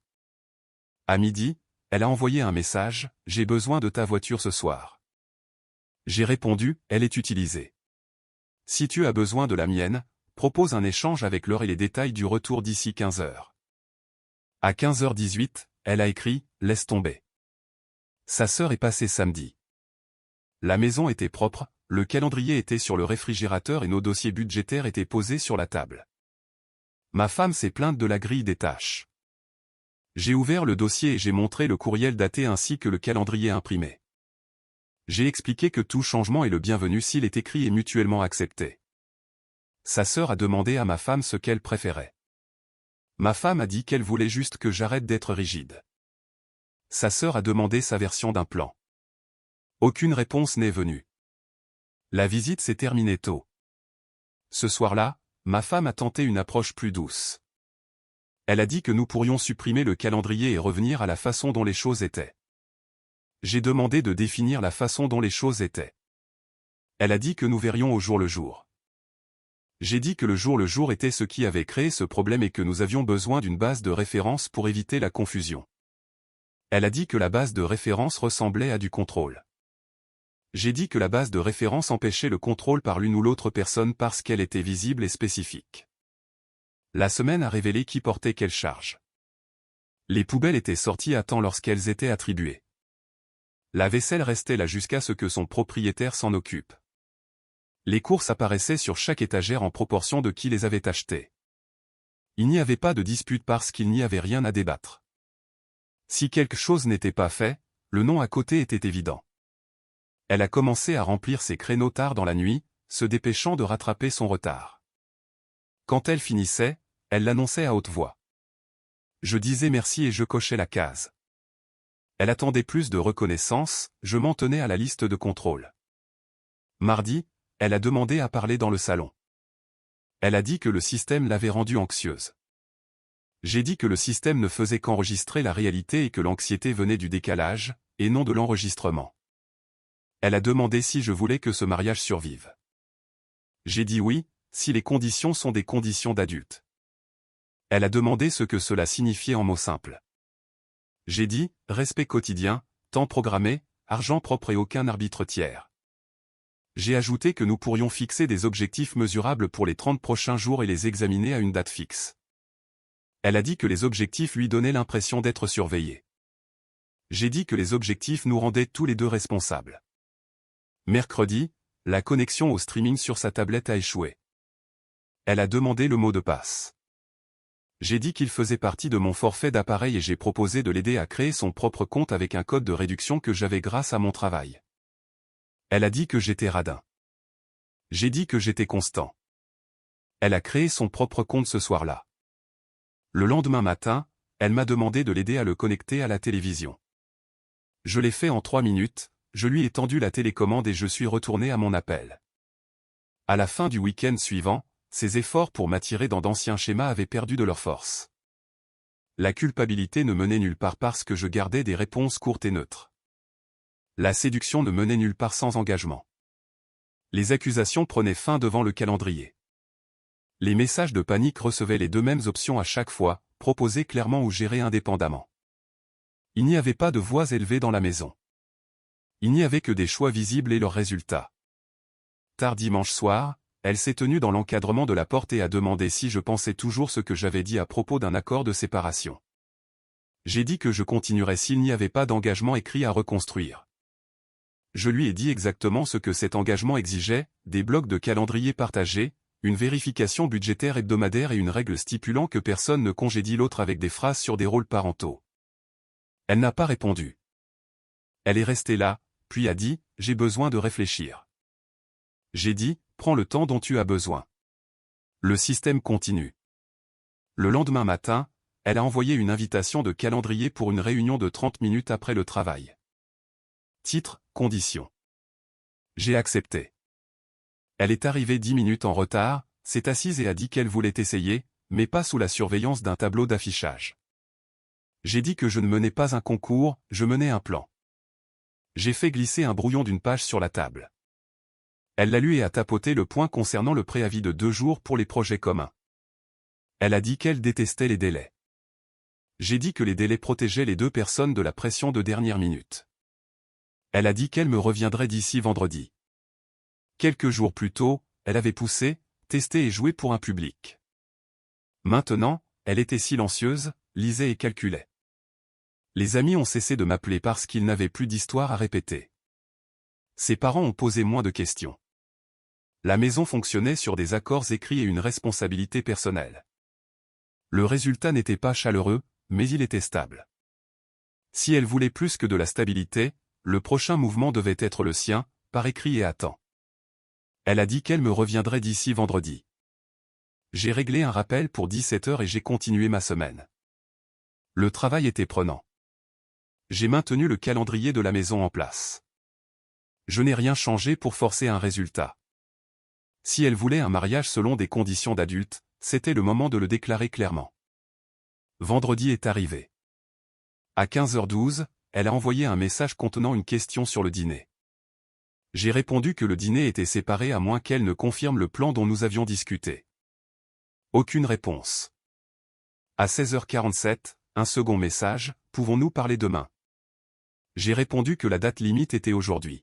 À midi, elle a envoyé un message, « J'ai besoin de ta voiture ce soir. » J'ai répondu, « Elle est utilisée. Si tu as besoin de la mienne, propose un échange avec l'heure et les détails du retour d'ici 15 heures. » À 15h18, elle a écrit, « Laisse tomber. » Sa sœur est passée samedi. La maison était propre, le calendrier était sur le réfrigérateur et nos dossiers budgétaires étaient posés sur la table. Ma femme s'est plainte de la grille des tâches. J'ai ouvert le dossier et j'ai montré le courriel daté ainsi que le calendrier imprimé. J'ai expliqué que tout changement est le bienvenu s'il est écrit et mutuellement accepté. Sa sœur a demandé à ma femme ce qu'elle préférait. Ma femme a dit qu'elle voulait juste que j'arrête d'être rigide. Sa sœur a demandé sa version d'un plan. Aucune réponse n'est venue. La visite s'est terminée tôt. Ce soir-là, ma femme a tenté une approche plus douce. Elle a dit que nous pourrions supprimer le calendrier et revenir à la façon dont les choses étaient. J'ai demandé de définir la façon dont les choses étaient. Elle a dit que nous verrions au jour le jour. J'ai dit que le jour était ce qui avait créé ce problème et que nous avions besoin d'une base de référence pour éviter la confusion. Elle a dit que la base de référence ressemblait à du contrôle. J'ai dit que la base de référence empêchait le contrôle par l'une ou l'autre personne parce qu'elle était visible et spécifique. La semaine a révélé qui portait quelle charge. Les poubelles étaient sorties à temps lorsqu'elles étaient attribuées. La vaisselle restait là jusqu'à ce que son propriétaire s'en occupe. Les courses apparaissaient sur chaque étagère en proportion de qui les avait achetées. Il n'y avait pas de dispute parce qu'il n'y avait rien à débattre. Si quelque chose n'était pas fait, le nom à côté était évident. Elle a commencé à remplir ses créneaux tard dans la nuit, se dépêchant de rattraper son retard. Quand elle finissait, elle l'annonçait à haute voix. Je disais merci et je cochais la case. Elle attendait plus de reconnaissance, je m'en tenais à la liste de contrôle. Mardi, elle a demandé à parler dans le salon. Elle a dit que le système l'avait rendue anxieuse. J'ai dit que le système ne faisait qu'enregistrer la réalité et que l'anxiété venait du décalage, et non de l'enregistrement. Elle a demandé si je voulais que ce mariage survive. J'ai dit oui, si les conditions sont des conditions d'adulte. Elle a demandé ce que cela signifiait en mots simples. J'ai dit, respect quotidien, temps programmé, argent propre et aucun arbitre tiers. J'ai ajouté que nous pourrions fixer des objectifs mesurables pour les 30 prochains jours et les examiner à une date fixe. Elle a dit que les objectifs lui donnaient l'impression d'être surveillés. J'ai dit que les objectifs nous rendaient tous les deux responsables. Mercredi, la connexion au streaming sur sa tablette a échoué. Elle a demandé le mot de passe. J'ai dit qu'il faisait partie de mon forfait d'appareil et j'ai proposé de l'aider à créer son propre compte avec un code de réduction que j'avais grâce à mon travail. Elle a dit que j'étais radin. J'ai dit que j'étais constant. Elle a créé son propre compte ce soir-là. Le lendemain matin, elle m'a demandé de l'aider à le connecter à la télévision. Je l'ai fait en 3 minutes, je lui ai tendu la télécommande et je suis retourné à mon appel. À la fin du week-end suivant, ses efforts pour m'attirer dans d'anciens schémas avaient perdu de leur force. La culpabilité ne menait nulle part parce que je gardais des réponses courtes et neutres. La séduction ne menait nulle part sans engagement. Les accusations prenaient fin devant le calendrier. Les messages de panique recevaient les 2 mêmes options à chaque fois, proposées clairement ou gérées indépendamment. Il n'y avait pas de voix élevée dans la maison. Il n'y avait que des choix visibles et leurs résultats. Tard dimanche soir, elle s'est tenue dans l'encadrement de la porte et a demandé si je pensais toujours ce que j'avais dit à propos d'un accord de séparation. J'ai dit que je continuerais s'il n'y avait pas d'engagement écrit à reconstruire. Je lui ai dit exactement ce que cet engagement exigeait, des blocs de calendrier partagés, une vérification budgétaire hebdomadaire et une règle stipulant que personne ne congédie l'autre avec des phrases sur des rôles parentaux. Elle n'a pas répondu. Elle est restée là, puis a dit « J'ai besoin de réfléchir ». J'ai dit « Prends le temps dont tu as besoin ». Le système continue. Le lendemain matin, elle a envoyé une invitation de calendrier pour une réunion de 30 minutes après le travail. Titre, conditions. J'ai accepté. Elle est arrivée 10 minutes en retard, s'est assise et a dit qu'elle voulait essayer, mais pas sous la surveillance d'un tableau d'affichage. J'ai dit que je ne menais pas un concours, je menais un plan. J'ai fait glisser un brouillon d'une page sur la table. Elle l'a lu et a tapoté le point concernant le préavis de 2 jours pour les projets communs. Elle a dit qu'elle détestait les délais. J'ai dit que les délais protégeaient les 2 personnes de la pression de dernière minute. Elle a dit qu'elle me reviendrait d'ici vendredi. Quelques jours plus tôt, elle avait poussé, testé et joué pour un public. Maintenant, elle était silencieuse, lisait et calculait. Les amis ont cessé de m'appeler parce qu'ils n'avaient plus d'histoire à répéter. Ses parents ont posé moins de questions. La maison fonctionnait sur des accords écrits et une responsabilité personnelle. Le résultat n'était pas chaleureux, mais il était stable. Si elle voulait plus que de la stabilité, le prochain mouvement devait être le sien, par écrit et à temps. Elle a dit qu'elle me reviendrait d'ici vendredi. J'ai réglé un rappel pour 17 h et j'ai continué ma semaine. Le travail était prenant. J'ai maintenu le calendrier de la maison en place. Je n'ai rien changé pour forcer un résultat. Si elle voulait un mariage selon des conditions d'adulte, c'était le moment de le déclarer clairement. Vendredi est arrivé. À 15h12, elle a envoyé un message contenant une question sur le dîner. J'ai répondu que le dîner était séparé à moins qu'elle ne confirme le plan dont nous avions discuté. Aucune réponse. À 16h47, un second message, pouvons-nous parler demain? J'ai répondu que la date limite était aujourd'hui.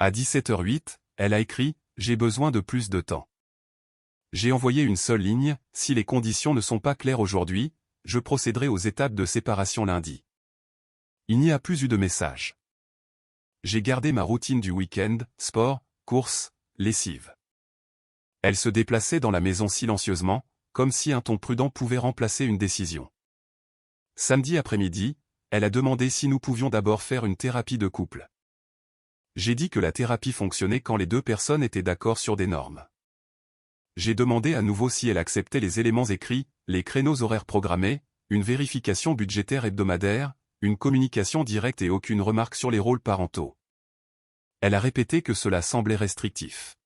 À 17h08, elle a écrit, j'ai besoin de plus de temps. J'ai envoyé une seule ligne, si les conditions ne sont pas claires aujourd'hui, je procéderai aux étapes de séparation lundi. Il n'y a plus eu de message. J'ai gardé ma routine du week-end, sport, courses, lessive. Elle se déplaçait dans la maison silencieusement, comme si un ton prudent pouvait remplacer une décision. Samedi après-midi, elle a demandé si nous pouvions d'abord faire une thérapie de couple. J'ai dit que la thérapie fonctionnait quand les 2 personnes étaient d'accord sur des normes. J'ai demandé à nouveau si elle acceptait les éléments écrits, les créneaux horaires programmés, une vérification budgétaire hebdomadaire, une communication directe et aucune remarque sur les rôles parentaux. Elle a répété que cela semblait restrictif.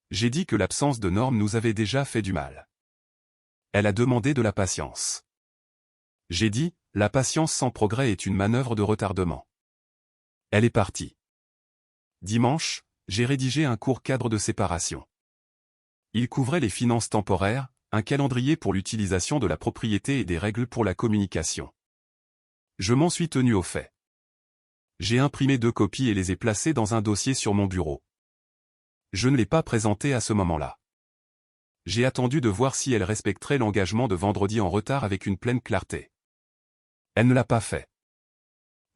J'ai dit que l'absence de normes nous avait déjà fait du mal. Elle a demandé de la patience. J'ai dit, la patience sans progrès est une manœuvre de retardement. Elle est partie. Dimanche, j'ai rédigé un court cadre de séparation. Il couvrait les finances temporaires, un calendrier pour l'utilisation de la propriété et des règles pour la communication. Je m'en suis tenu au fait. J'ai imprimé 2 copies et les ai placées dans un dossier sur mon bureau. Je ne l'ai pas présenté à ce moment-là. J'ai attendu de voir si elle respecterait l'engagement de vendredi en retard avec une pleine clarté. Elle ne l'a pas fait.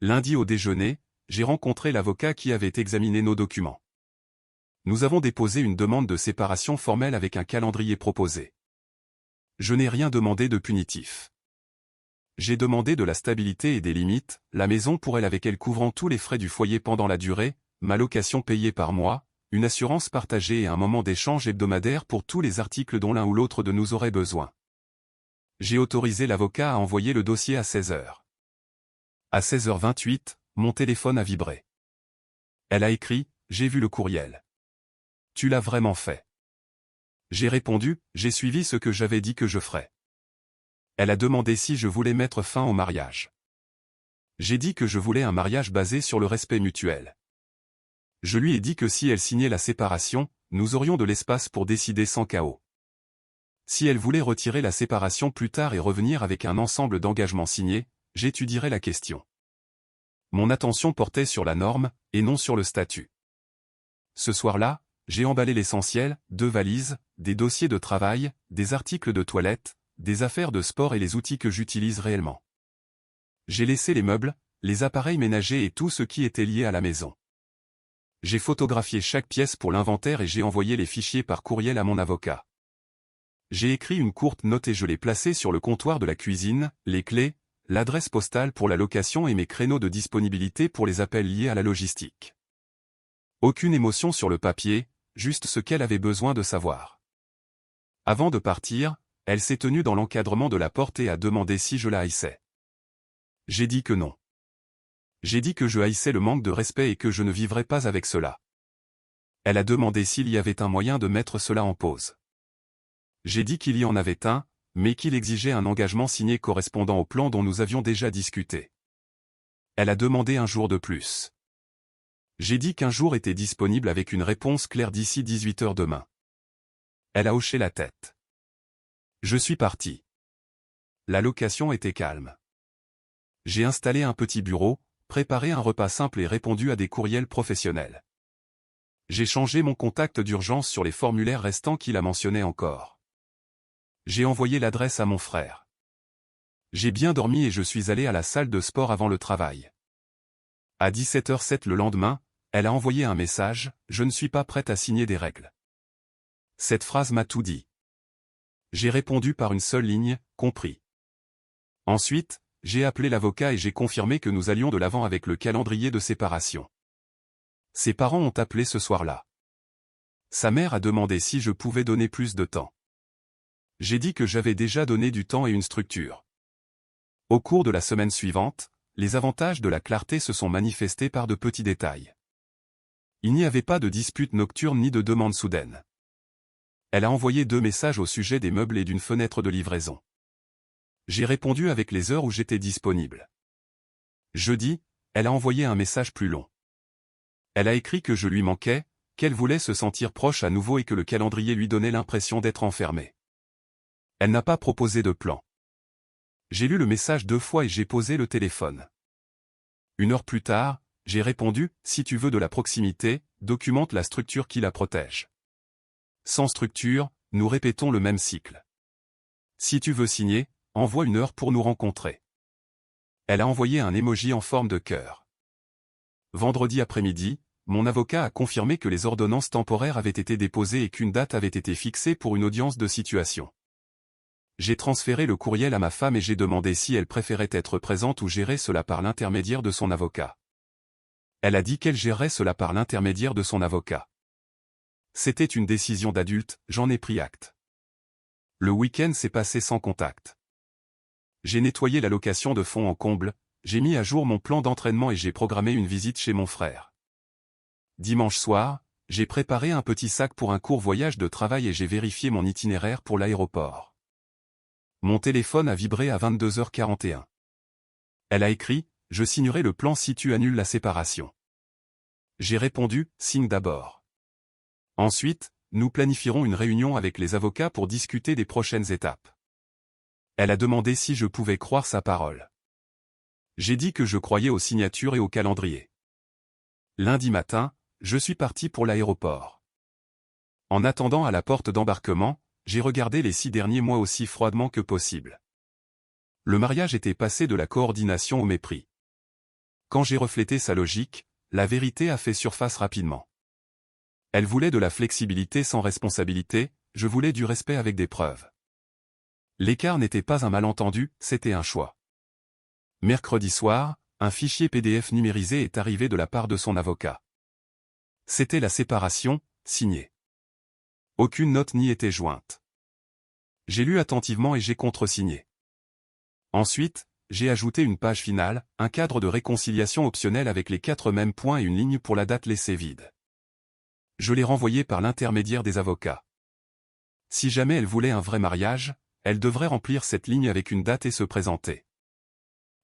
Lundi au déjeuner, j'ai rencontré l'avocat qui avait examiné nos documents. Nous avons déposé une demande de séparation formelle avec un calendrier proposé. Je n'ai rien demandé de punitif. J'ai demandé de la stabilité et des limites, la maison pour elle avec elle couvrant tous les frais du foyer pendant la durée, ma location payée par mois, une assurance partagée et un moment d'échange hebdomadaire pour tous les articles dont l'un ou l'autre de nous aurait besoin. J'ai autorisé l'avocat à envoyer le dossier à 16h. À 16h28, mon téléphone a vibré. Elle a écrit « J'ai vu le courriel. Tu l'as vraiment fait ?» J'ai répondu « J'ai suivi ce que j'avais dit que je ferais. » Elle a demandé si je voulais mettre fin au mariage. J'ai dit que je voulais un mariage basé sur le respect mutuel. Je lui ai dit que si elle signait la séparation, nous aurions de l'espace pour décider sans chaos. Si elle voulait retirer la séparation plus tard et revenir avec un ensemble d'engagements signés, j'étudierais la question. Mon attention portait sur la norme, et non sur le statut. Ce soir-là, j'ai emballé l'essentiel, 2 valises, des dossiers de travail, des articles de toilette, des affaires de sport et les outils que j'utilise réellement. J'ai laissé les meubles, les appareils ménagers et tout ce qui était lié à la maison. J'ai photographié chaque pièce pour l'inventaire et j'ai envoyé les fichiers par courriel à mon avocat. J'ai écrit une courte note et je l'ai placée sur le comptoir de la cuisine, les clés, l'adresse postale pour la location et mes créneaux de disponibilité pour les appels liés à la logistique. Aucune émotion sur le papier, juste ce qu'elle avait besoin de savoir. Avant de partir, elle s'est tenue dans l'encadrement de la porte et a demandé si je la haïssais. J'ai dit que non. J'ai dit que je haïssais le manque de respect et que je ne vivrais pas avec cela. Elle a demandé s'il y avait un moyen de mettre cela en pause. J'ai dit qu'il y en avait un, mais qu'il exigeait un engagement signé correspondant au plan dont nous avions déjà discuté. Elle a demandé un jour de plus. J'ai dit qu'un jour était disponible avec une réponse claire d'ici 18h demain. Elle a hoché la tête. Je suis parti. La location était calme. J'ai installé un petit bureau, préparé un repas simple et répondu à des courriels professionnels. J'ai changé mon contact d'urgence sur les formulaires restants qui la mentionnaient encore. J'ai envoyé l'adresse à mon frère. J'ai bien dormi et je suis allé à la salle de sport avant le travail. À 17h07 le lendemain, elle a envoyé un message « Je ne suis pas prête à signer des règles ». Cette phrase m'a tout dit. J'ai répondu par une seule ligne « Compris ». Ensuite, j'ai appelé l'avocat et j'ai confirmé que nous allions de l'avant avec le calendrier de séparation. Ses parents ont appelé ce soir-là. Sa mère a demandé si je pouvais donner plus de temps. J'ai dit que j'avais déjà donné du temps et une structure. Au cours de la semaine suivante, les avantages de la clarté se sont manifestés par de petits détails. Il n'y avait pas de dispute nocturne ni de demande soudaine. Elle a envoyé 2 messages au sujet des meubles et d'une fenêtre de livraison. J'ai répondu avec les heures où j'étais disponible. Jeudi, elle a envoyé un message plus long. Elle a écrit que je lui manquais, qu'elle voulait se sentir proche à nouveau et que le calendrier lui donnait l'impression d'être enfermé. Elle n'a pas proposé de plan. J'ai lu le message 2 fois et j'ai posé le téléphone. 1 heure plus tard, j'ai répondu « Si tu veux de la proximité, documente la structure qui la protège. » Sans structure, nous répétons le même cycle. Si tu veux signer, envoie 1 heure pour nous rencontrer. Elle a envoyé un emoji en forme de cœur. Vendredi après-midi, mon avocat a confirmé que les ordonnances temporaires avaient été déposées et qu'une date avait été fixée pour une audience de situation. J'ai transféré le courriel à ma femme et j'ai demandé si elle préférait être présente ou gérer cela par l'intermédiaire de son avocat. Elle a dit qu'elle gérerait cela par l'intermédiaire de son avocat. C'était une décision d'adulte, j'en ai pris acte. Le week-end s'est passé sans contact. J'ai nettoyé la location de fond en comble, j'ai mis à jour mon plan d'entraînement et j'ai programmé une visite chez mon frère. Dimanche soir, j'ai préparé un petit sac pour un court voyage de travail et j'ai vérifié mon itinéraire pour l'aéroport. Mon téléphone a vibré à 22h41. Elle a écrit « Je signerai le plan si tu annules la séparation ». J'ai répondu « Signe d'abord ». Ensuite, nous planifierons une réunion avec les avocats pour discuter des prochaines étapes. Elle a demandé si je pouvais croire sa parole. J'ai dit que je croyais aux signatures et au calendrier. Lundi matin, je suis parti pour l'aéroport. En attendant à la porte d'embarquement, j'ai regardé les 6 derniers mois aussi froidement que possible. Le mariage était passé de la coordination au mépris. Quand j'ai reflété sa logique, la vérité a fait surface rapidement. Elle voulait de la flexibilité sans responsabilité, je voulais du respect avec des preuves. L'écart n'était pas un malentendu, c'était un choix. Mercredi soir, un fichier PDF numérisé est arrivé de la part de son avocat. C'était la séparation, signée. Aucune note n'y était jointe. J'ai lu attentivement et j'ai contresigné. Ensuite, j'ai ajouté une page finale, un cadre de réconciliation optionnel avec les 4 mêmes points et une ligne pour la date laissée vide. Je l'ai renvoyée par l'intermédiaire des avocats. Si jamais elle voulait un vrai mariage, elle devrait remplir cette ligne avec une date et se présenter.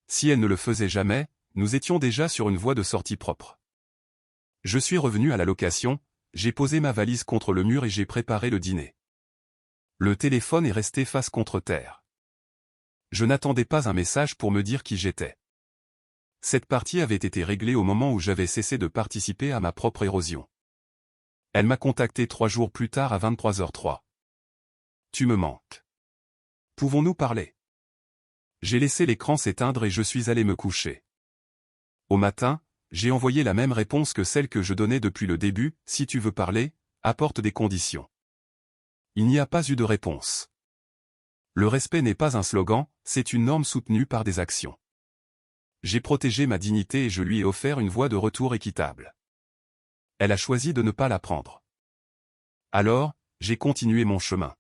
Si elle ne le faisait jamais, nous étions déjà sur une voie de sortie propre. Je suis revenu à la location, j'ai posé ma valise contre le mur et j'ai préparé le dîner. Le téléphone est resté face contre terre. Je n'attendais pas un message pour me dire qui j'étais. Cette partie avait été réglée au moment où j'avais cessé de participer à ma propre érosion. Elle m'a contacté 3 jours plus tard à 23h03. Tu me manques. Pouvons-nous parler? J'ai laissé l'écran s'éteindre et je suis allé me coucher. Au matin, j'ai envoyé la même réponse que celle que je donnais depuis le début, si tu veux parler, apporte des conditions. Il n'y a pas eu de réponse. Le respect n'est pas un slogan, c'est une norme soutenue par des actions. J'ai protégé ma dignité et je lui ai offert une voie de retour équitable. Elle a choisi de ne pas la prendre. Alors, j'ai continué mon chemin.